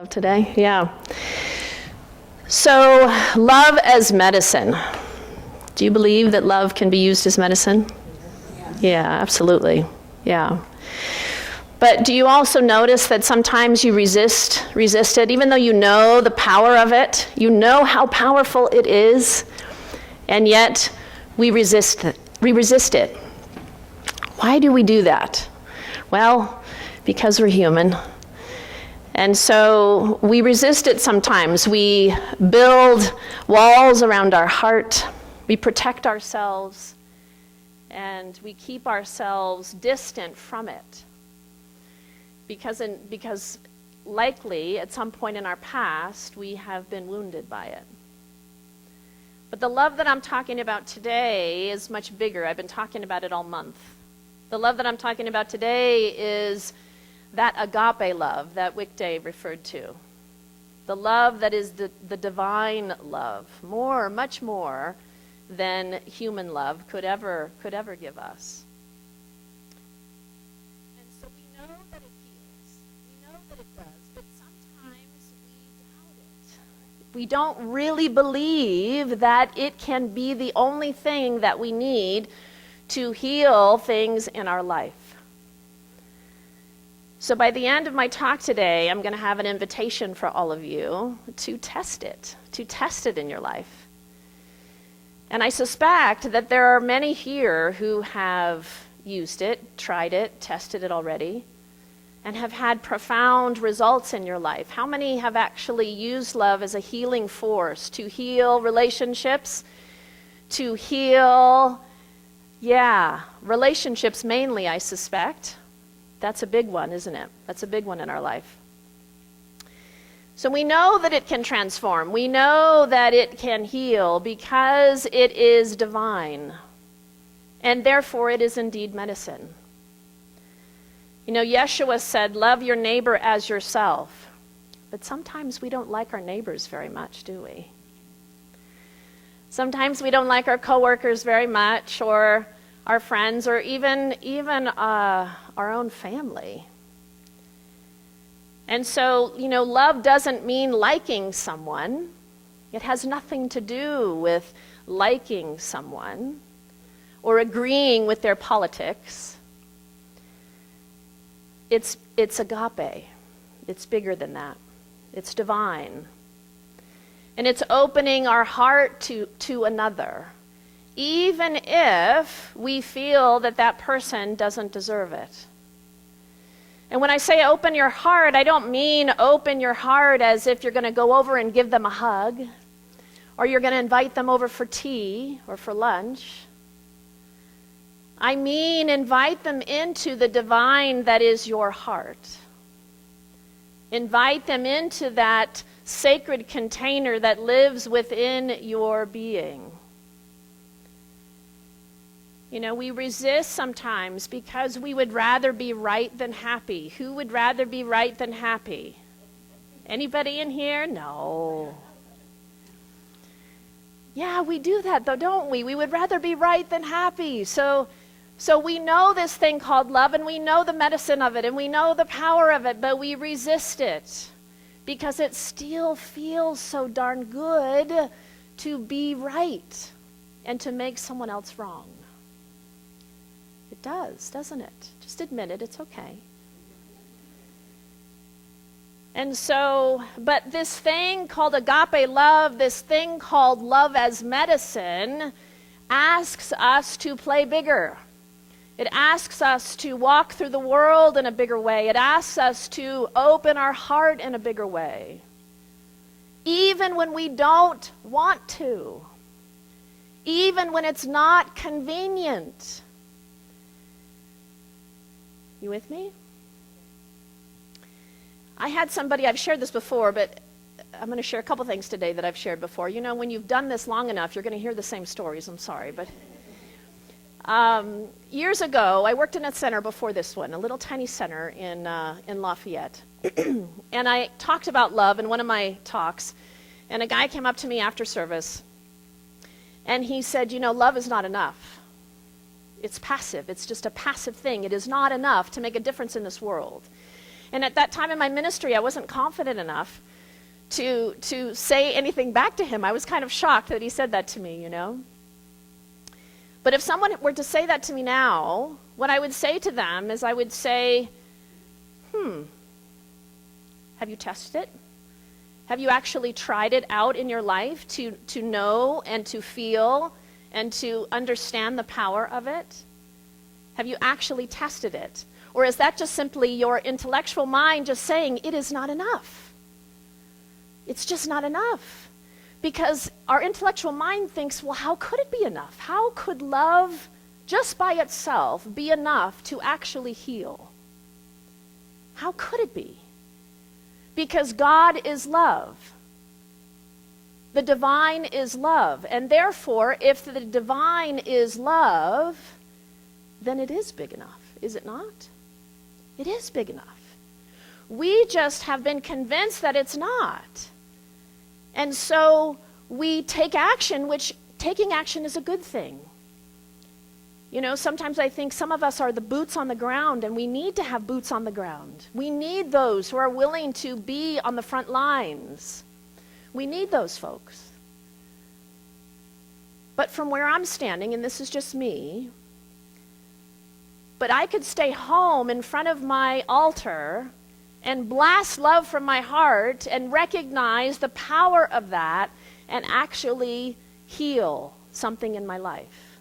Today, yeah. So, love as medicine. Do you believe that love can be used as medicine? Yeah, absolutely. Yeah. But do you also notice that sometimes you resist it, even though you know the power of it, you know how powerful it is, and yet we resist it. Why do we do that? Well, because we're human. And so we resist it sometimes. We build walls around our heart. We protect ourselves. And we keep ourselves distant from it. Because likely, at some point in our past, we have been wounded by it. But the love that I'm talking about today is much bigger. I've been talking about it all month. The love that I'm talking about today is that agape love that Wick Day referred to. The love that is the divine love, much more than human love could ever give us. And so we know that it heals. We know that it does, but sometimes we doubt it. We don't really believe that it can be the only thing that we need to heal things in our life. So by the end of my talk today, I'm going to have an invitation for all of you to test it in your life. And I suspect that there are many here who have used it, tried it, tested it already, and have had profound results in your life. How many have actually used love as a healing force to heal relationships, to heal, relationships mainly, I suspect. That's a big one, isn't it? That's a big one in our life. So we know that it can transform. We know that it can heal because it is divine. And therefore it is indeed medicine. You know, Yeshua said, love your neighbor as yourself. But sometimes we don't like our neighbors very much, do we? Sometimes we don't like our coworkers very much, or our friends, or even our own family. And so, love doesn't mean liking someone. It has nothing to do with liking someone or agreeing with their politics. It's agape. It's bigger than that. It's divine. And it's opening our heart to another, even if we feel that person doesn't deserve it. And when I say open your heart, I don't mean open your heart as if you're going to go over and give them a hug, or you're going to invite them over for tea or for lunch. I mean invite them into the divine that is your heart. Invite them into that sacred container that lives within your being. We resist sometimes because we would rather be right than happy. Who would rather be right than happy? Anybody in here? No. Yeah, we do that though, don't we? We would rather be right than happy. So we know this thing called love, and we know the medicine of it, and we know the power of it, but we resist it because it still feels so darn good to be right and to make someone else wrong. It does, doesn't it? Just admit it, it's okay. And so, but this thing called agape love, this thing called love as medicine, asks us to play bigger. It asks us to walk through the world in a bigger way. It asks us to open our heart in a bigger way. Even when we don't want to. Even when it's not convenient. You with me? I had somebody, I've shared this before, but I'm going to share a couple things today that I've shared before. When you've done this long enough, you're going to hear the same stories. I'm sorry, but years ago, I worked in a center before this one, a little tiny center in Lafayette. And I talked about love in one of my talks, and a guy came up to me after service, and he said, love is not enough. It's passive. It's just a passive thing. It is not enough to make a difference in this world. And at that time in my ministry, I wasn't confident enough to say anything back to him. I was kind of shocked that he said that to me, you know. But if someone were to say that to me now, what I would say to them is I would say, have you tested it? Have you actually tried it out in your life to know and to feel and to understand the power of it? Have you actually tested it? Or is that just simply your intellectual mind just saying it is not enough? It's just not enough. Because our intellectual mind thinks, well, how could it be enough? How could love just by itself be enough to actually heal? How could it be? Because God is love. The divine is love. And therefore, if the divine is love, then it is big enough, is it not? It is big enough. We just have been convinced that it's not. And so we take action, which taking action is a good thing. You know, sometimes I think some of us are the boots on the ground, and we need to have boots on the ground. We need those who are willing to be on the front lines. We need those folks. But from where I'm standing, and this is just me, but I could stay home in front of my altar and blast love from my heart and recognize the power of that and actually heal something in my life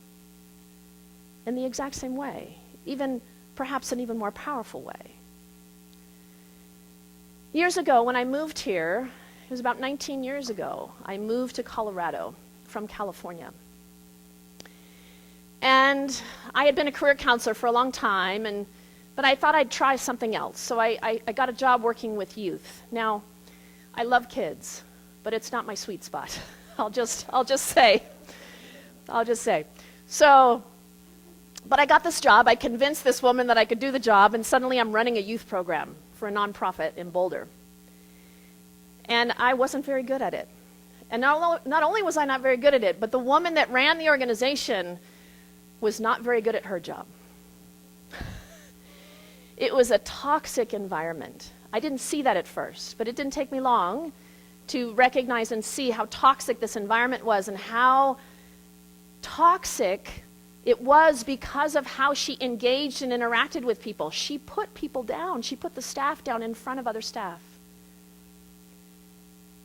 in the exact same way, even perhaps an even more powerful way. Years ago, when I moved here, it was about 19 years ago, I moved to Colorado from California. And I had been a career counselor for a long time, but I thought I'd try something else. So I got a job working with youth. Now, I love kids, but it's not my sweet spot. I'll just say. So, but I got this job. I convinced this woman that I could do the job, and suddenly I'm running a youth program for a nonprofit in Boulder. And I wasn't very good at it. And not only was I not very good at it, but the woman that ran the organization was not very good at her job. It was a toxic environment. I didn't see that at first, but it didn't take me long to recognize and see how toxic this environment was and how toxic it was because of how she engaged and interacted with people. She put people down. She put the staff down in front of other staff.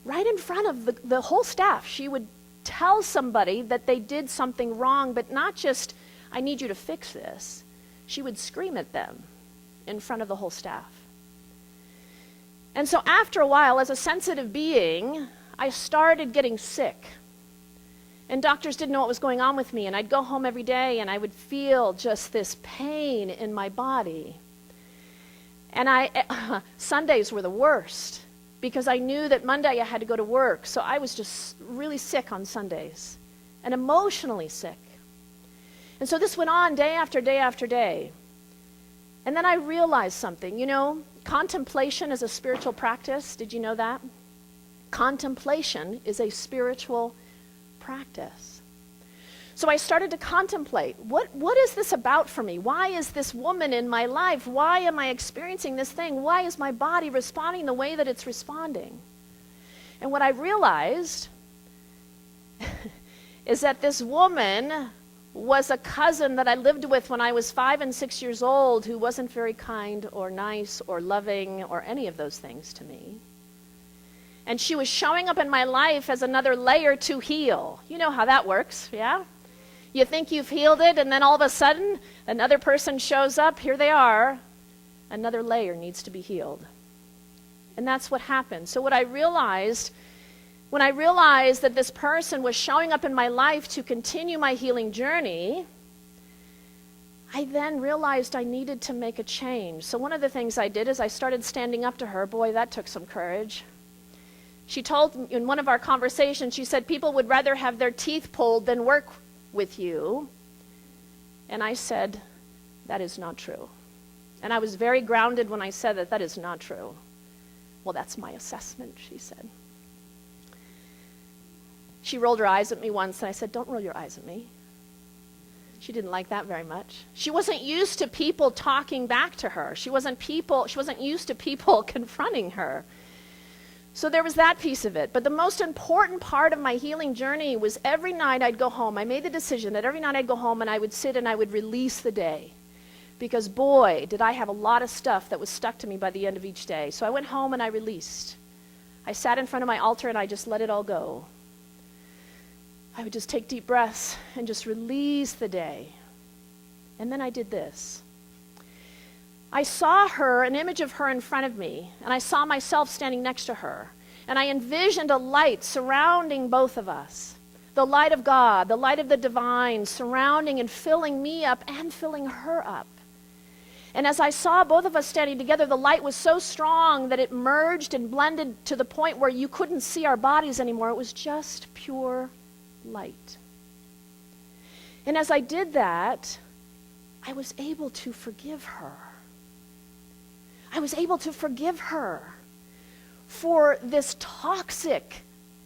Right in front of the whole staff. She would tell somebody that they did something wrong, but not just, I need you to fix this. She would scream at them in front of the whole staff. And so after a while, as a sensitive being, I started getting sick. And doctors didn't know what was going on with me, and I'd go home every day and I would feel just this pain in my body. And Sundays were the worst, because I knew that Monday I had to go to work, so I was just really sick on Sundays, and emotionally sick. And so this went on day after day after day. And then I realized something. You know, contemplation is a spiritual practice. Did you know that? Contemplation is a spiritual practice. So I started to contemplate, what is this about for me? Why is this woman in my life? Why am I experiencing this thing? Why is my body responding the way that it's responding? And what I realized is that this woman was a cousin that I lived with when I was 5 and 6 years old, who wasn't very kind or nice or loving or any of those things to me. And she was showing up in my life as another layer to heal. You know how that works, yeah? You think you've healed it, and then all of a sudden, another person shows up, here they are, another layer needs to be healed. And that's what happened. So what I realized, when I realized that this person was showing up in my life to continue my healing journey, I then realized I needed to make a change. So one of the things I did is I started standing up to her. Boy, that took some courage. She told me in one of our conversations, she said, people would rather have their teeth pulled than work with you. And I said, that is not true. And I was very grounded when I said that is not true. Well, that's my assessment, she said. She rolled her eyes at me once, and I said, don't roll your eyes at me. She didn't like that very much. She wasn't used to people talking back to her. She wasn't used to people confronting her. So there was that piece of it. But the most important part of my healing journey was every night I'd go home. I made the decision that every night I'd go home and I would sit and I would release the day. Because boy, did I have a lot of stuff that was stuck to me by the end of each day. So I went home and I released. I sat in front of my altar and I just let it all go. I would just take deep breaths and just release the day. And then I did this. I saw her, an image of her in front of me, and I saw myself standing next to her. And I envisioned a light surrounding both of us. The light of God, the light of the divine, surrounding and filling me up and filling her up. And as I saw both of us standing together, the light was so strong that it merged and blended to the point where you couldn't see our bodies anymore. It was just pure light. And as I did that, I was able to forgive her. I was able to forgive her for this toxic,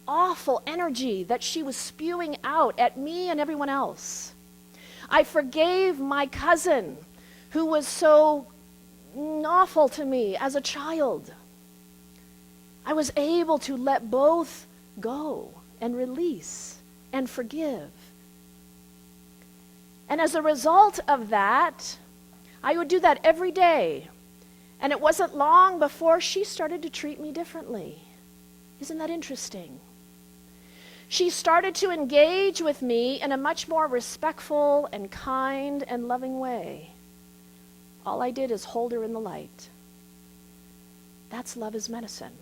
awful energy that she was spewing out at me and everyone else. I forgave my cousin who was so awful to me as a child. I was able to let both go and release and forgive. And as a result of that, I would do that every day. And it wasn't long before she started to treat me differently. Isn't that interesting? She started to engage with me in a much more respectful and kind and loving way. All I did is hold her in the light. That's love as medicine.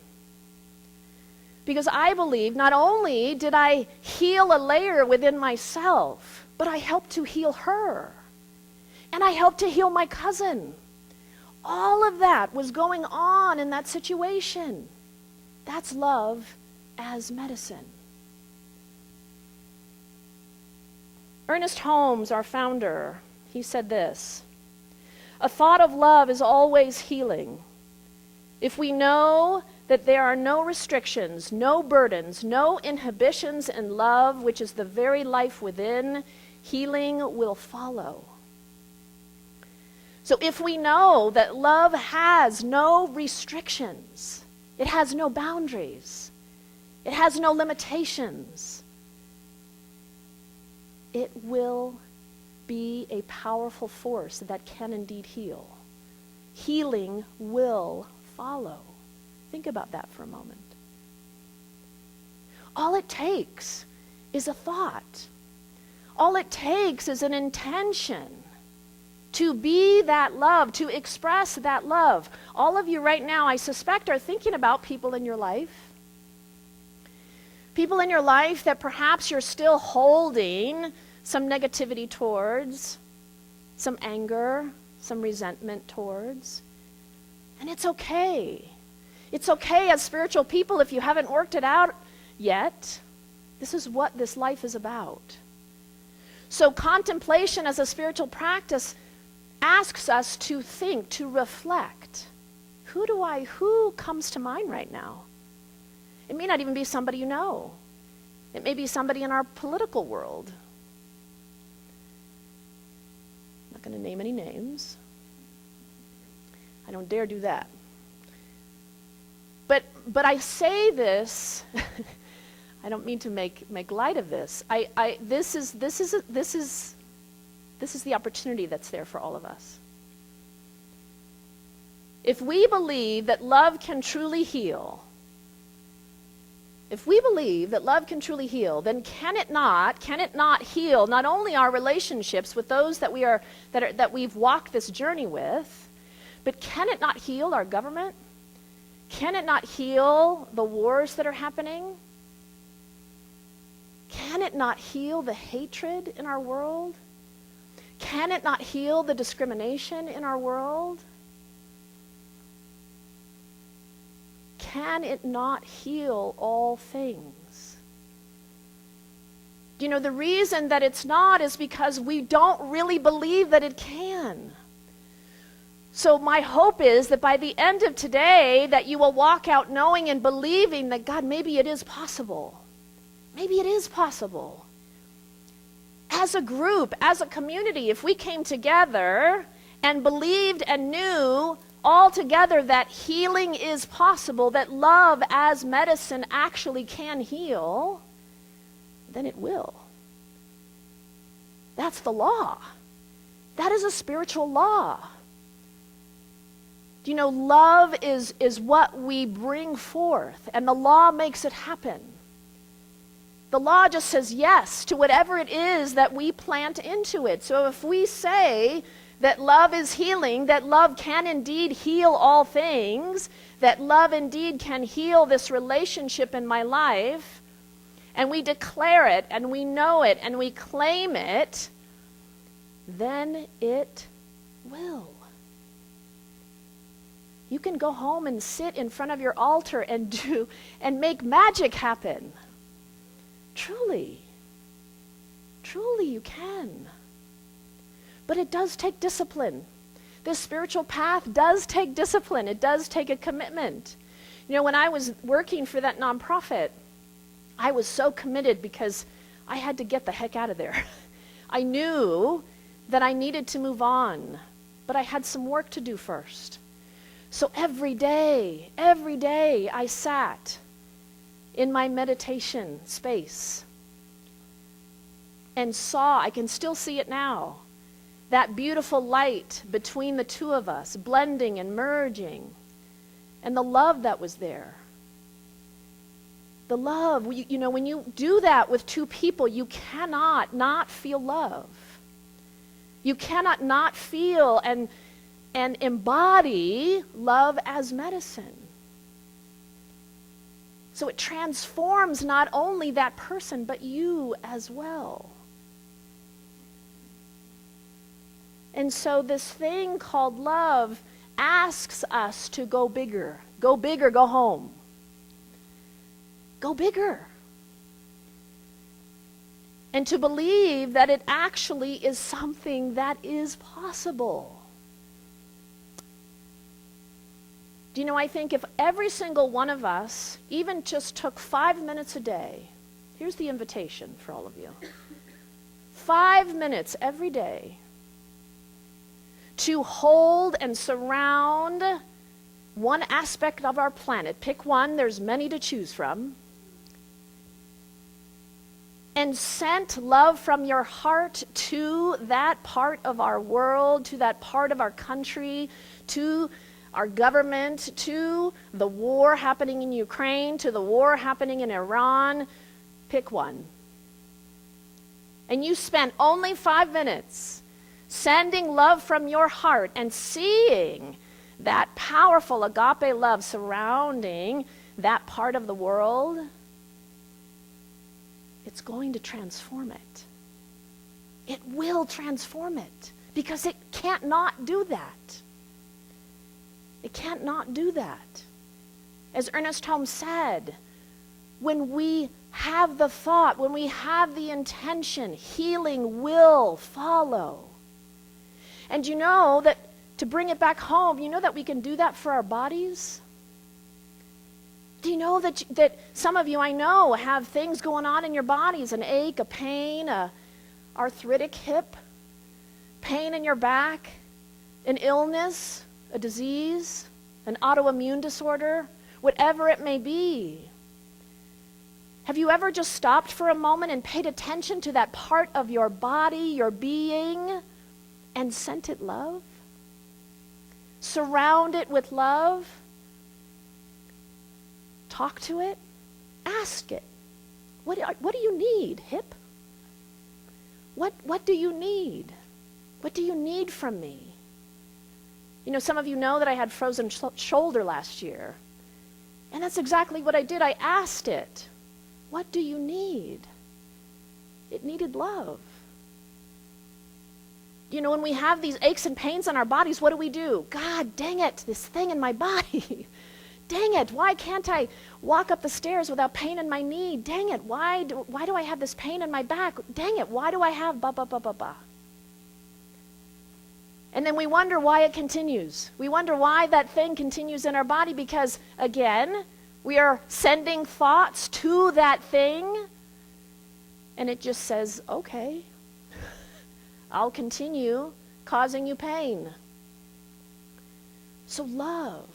Because I believe not only did I heal a layer within myself, but I helped to heal her. And I helped to heal my cousin. All of that was going on in that situation. That's love as medicine. Ernest Holmes, our founder, he said this: "A thought of love is always healing. If we know that there are no restrictions, no burdens, no inhibitions in love, which is the very life within, healing will follow." So if we know that love has no restrictions, it has no boundaries, it has no limitations, it will be a powerful force that can indeed heal. Healing will follow. Think about that for a moment. All it takes is a thought. All it takes is an intention to be that love, to express that love. All of you right now, I suspect, are thinking about people in your life. People in your life that perhaps you're still holding some negativity towards, some anger, some resentment towards. And it's okay. It's okay as spiritual people if you haven't worked it out yet. This is what this life is about. So contemplation as a spiritual practice asks us to think, to reflect. Who comes to mind right now? It may not even be somebody you know. It may be somebody in our political world. I'm not going to name any names. I don't dare do that. But I say this, I don't mean to make light of this. This is the opportunity that's there for all of us. If we believe that love can truly heal, then can it not heal not only our relationships with those that we've walked this journey with, but can it not heal our government? Can it not heal the wars that are happening? Can it not heal the hatred in our world? Can it not heal the discrimination in our world? Can it not heal all things? You know, the reason that it's not is because we don't really believe that it can. So my hope is that by the end of today, that you will walk out knowing and believing that, God, maybe it is possible. Maybe it is possible. As a group, as a community, if we came together and believed and knew all together that healing is possible, that love as medicine actually can heal, then it will. That's the law. That is a spiritual law. Do you know, love is what we bring forth, and the law makes it happen. The law just says yes to whatever it is that we plant into it. So if we say that love is healing, that love can indeed heal all things, that love indeed can heal this relationship in my life, and we declare it, and we know it, and we claim it, then it will. You can go home and sit in front of your altar and make magic happen. Truly. Truly you can. But it does take discipline. This spiritual path does take discipline. It does take a commitment. You know, when I was working for that nonprofit, I was so committed because I had to get the heck out of there. I knew that I needed to move on, but I had some work to do first. So every day I sat in my meditation space and saw, I can still see it now, that beautiful light between the two of us, blending and merging, and the love that was there. The love, you know, when you do that with two people, you cannot not feel love. You cannot not feel and embody love as medicine. So it transforms not only that person, but you as well. And so this thing called love asks us to go bigger. Go bigger, go home. Go bigger. And to believe that it actually is something that is possible. Do you know, I think if every single one of us even just took 5 minutes a day, here's the invitation for all of you. 5 minutes every day to hold and surround one aspect of our planet. Pick one, there's many to choose from. And sent love from your heart to that part of our world, to that part of our country, to our government, to the war happening in Ukraine, to the war happening in Iran. Pick one. And you spent only 5 minutes sending love from your heart and seeing that powerful agape love surrounding that part of the world. It's going to transform it. It will transform it because it can't not do that. It can't not do that. As Ernest Holmes said, when we have the thought, when we have the intention, healing will follow. And you know that to bring it back home, you know that we can do that for our bodies? Do you know that some of you I know have things going on in your bodies, an ache, a pain, a arthritic hip, pain in your back, an illness, a disease, an autoimmune disorder, whatever it may be. Have you ever just stopped for a moment and paid attention to that part of your body, your being, and sent it love? Surround it with love. Talk to it. Ask it. What do you need, hip? What do you need? What do you need from me? You know, some of you know that I had frozen shoulder last year. And that's exactly what I did. I asked it, what do you need? It needed love. You know, when we have these aches and pains on our bodies, what do? God dang it, this thing in my body. Dang it, why can't I walk up the stairs without pain in my knee? Dang it, why do I have this pain in my back? Dang it, why do I have ba? And then we wonder why it continues. We wonder why that thing continues in our body because, again, we are sending thoughts to that thing and it just says, okay, I'll continue causing you pain. So love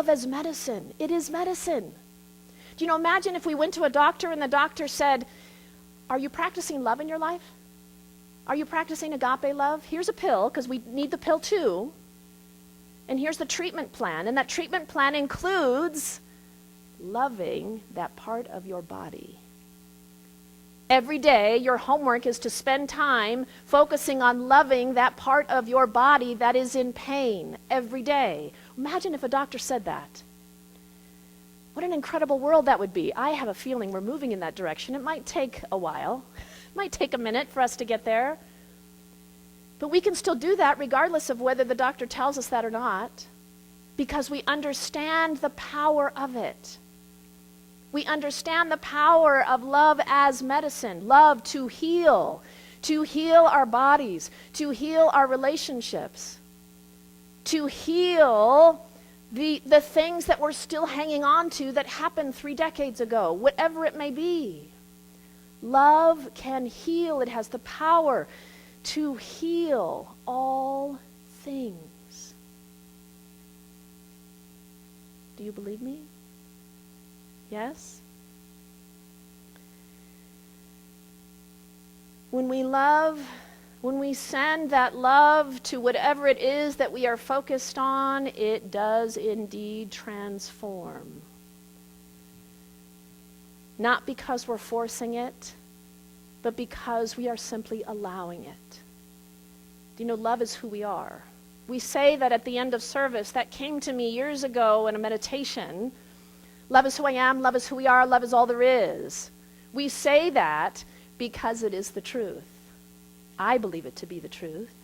as medicine. It is medicine. Do you know, imagine if we went to a doctor and the doctor said, are you practicing love in your life? Are you practicing agape love? Here's a pill, because we need the pill too. And here's the treatment plan. And that treatment plan includes loving that part of your body. Every day, your homework is to spend time focusing on loving that part of your body that is in pain every day. Imagine if a doctor said that. What an incredible world that would be. I have a feeling we're moving in that direction. It might take a while. It might take a minute for us to get there. But we can still do that regardless of whether the doctor tells us that or not, because we understand the power of it. We understand the power of love as medicine, love to heal our bodies, to heal our relationships, to heal the things that we're still hanging on to that happened 3 decades ago, whatever it may be. Love can heal. It has the power to heal all things. Do you believe me? Yes? When we love, when we send that love to whatever it is that we are focused on, it does indeed transform. Not because we're forcing it, but because we are simply allowing it. Do you know, love is who we are. We say that at the end of service. That came to me years ago in a meditation. Love is who I am, love is who we are, love is all there is. We say that because it is the truth. I believe it to be the truth.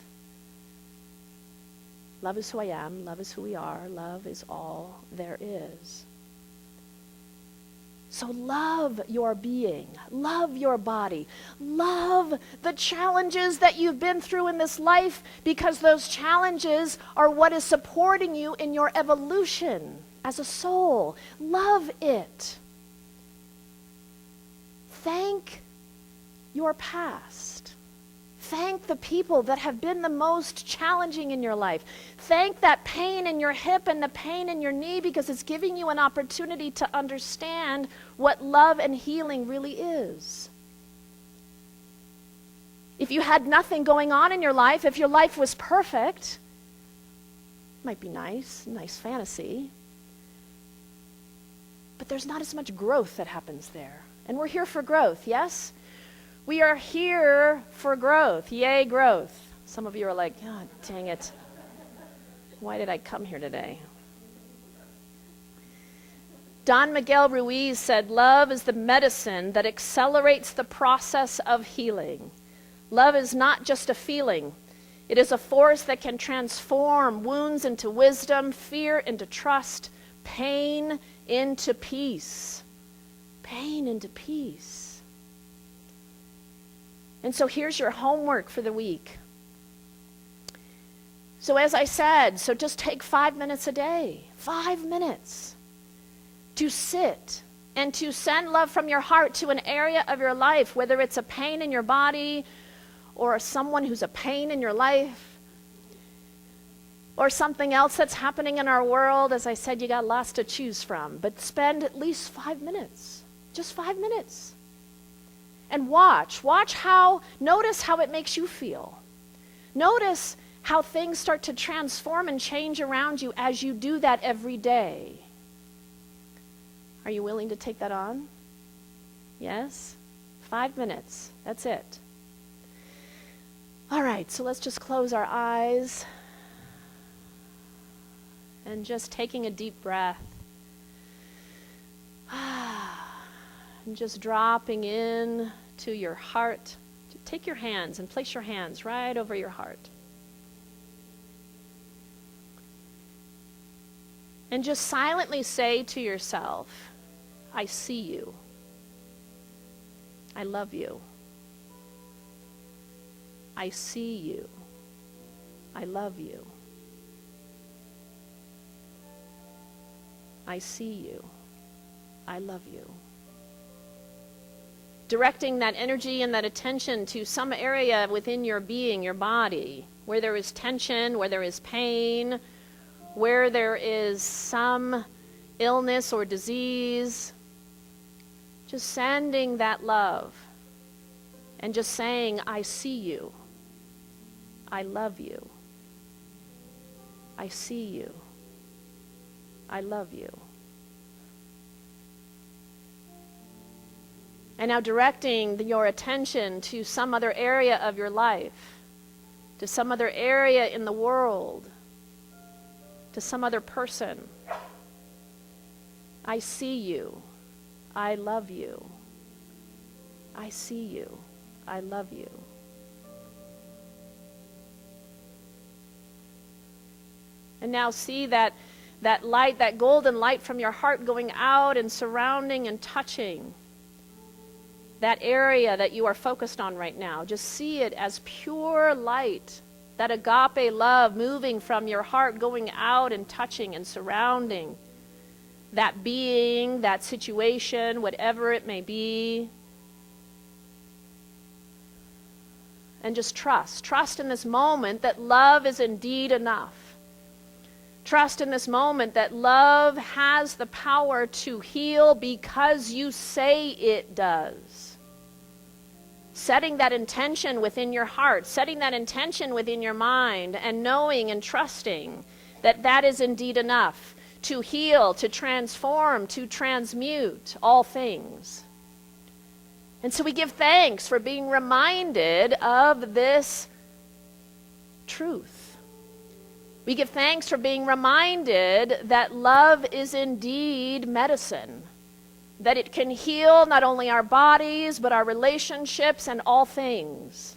Love is who I am, love is who we are, love is all there is. So love your being, love your body, love the challenges that you've been through in this life, because those challenges are what is supporting you in your evolution as a soul. Love it. Thank your past. Thank the people that have been the most challenging in your life. Thank that pain in your hip and the pain in your knee, because it's giving you an opportunity to understand what love and healing really is. If you had nothing going on in your life, if your life was perfect, might be nice fantasy, but there's not as much growth that happens there. And we're here for growth, yes? We are here for growth. Yay, growth. Some of you are like, God dang it. Why did I come here today? Don Miguel Ruiz said, love is the medicine that accelerates the process of healing. Love is not just a feeling. It is a force that can transform wounds into wisdom, fear into trust, pain into peace. Pain into peace. And so here's your homework for the week. So as I said, so just take 5 minutes a day, 5 minutes, to sit and to send love from your heart to an area of your life, whether it's a pain in your body or someone who's a pain in your life or something else that's happening in our world. As I said, you got lots to choose from, but spend at least 5 minutes, just 5 minutes. And notice how it makes you feel. Notice how things start to transform and change around you as you do that every day. Are you willing to take that on? Yes? 5 minutes. That's it. All right, so let's just close our eyes and just taking a deep breath. And just dropping in to your heart. Take your hands and place your hands right over your heart. And just silently say to yourself, I see you. I love you. I see you. I love you. I see you. I love you. directing that energy and that attention to some area within your being, your body, where there is tension, where there is pain, where there is some illness or disease. Just sending that love and just saying, I see you. I love you. I see you. I love you. And now directing your attention to some other area of your life, to some other area in the world, to some other person. I see you. I love you. I see you. I love you. And now see that light, that golden light from your heart going out and surrounding and touching that area that you are focused on right now. Just see it as pure light, that agape love moving from your heart, going out and touching and surrounding that being, that situation, whatever it may be. And just trust in this moment that love is indeed enough. Trust in this moment that love has the power to heal because you say it does. Setting that intention within your heart, setting that intention within your mind, and knowing and trusting that that is indeed enough to heal, to transform, to transmute all things. And so we give thanks for being reminded of this truth. We give thanks for being reminded that love is indeed medicine, that it can heal not only our bodies, but our relationships and all things.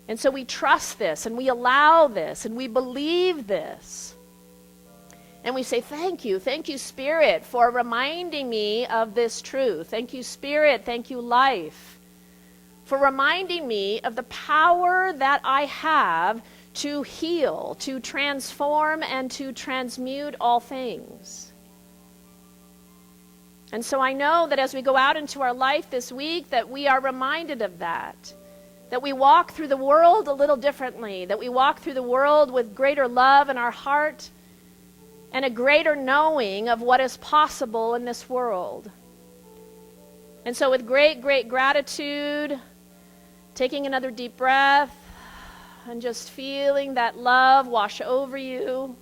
And so we trust this, and we allow this, and we believe this. And we say, thank you, Spirit, for reminding me of this truth. Thank you, Spirit, thank you, life, for reminding me of the power that I have to heal, to transform, and to transmute all things. And so I know that as we go out into our life this week, that we are reminded of that we walk through the world a little differently, that we walk through the world with greater love in our heart and a greater knowing of what is possible in this world. And so with great, great gratitude, taking another deep breath, and just feeling that love wash over you,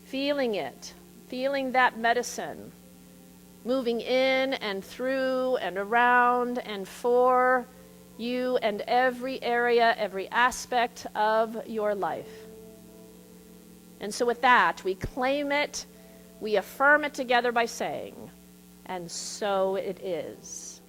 feeling it, feeling that medicine, moving in and through and around and for you and every area, every aspect of your life. And so with that, we claim it, we affirm it together by saying, and so it is.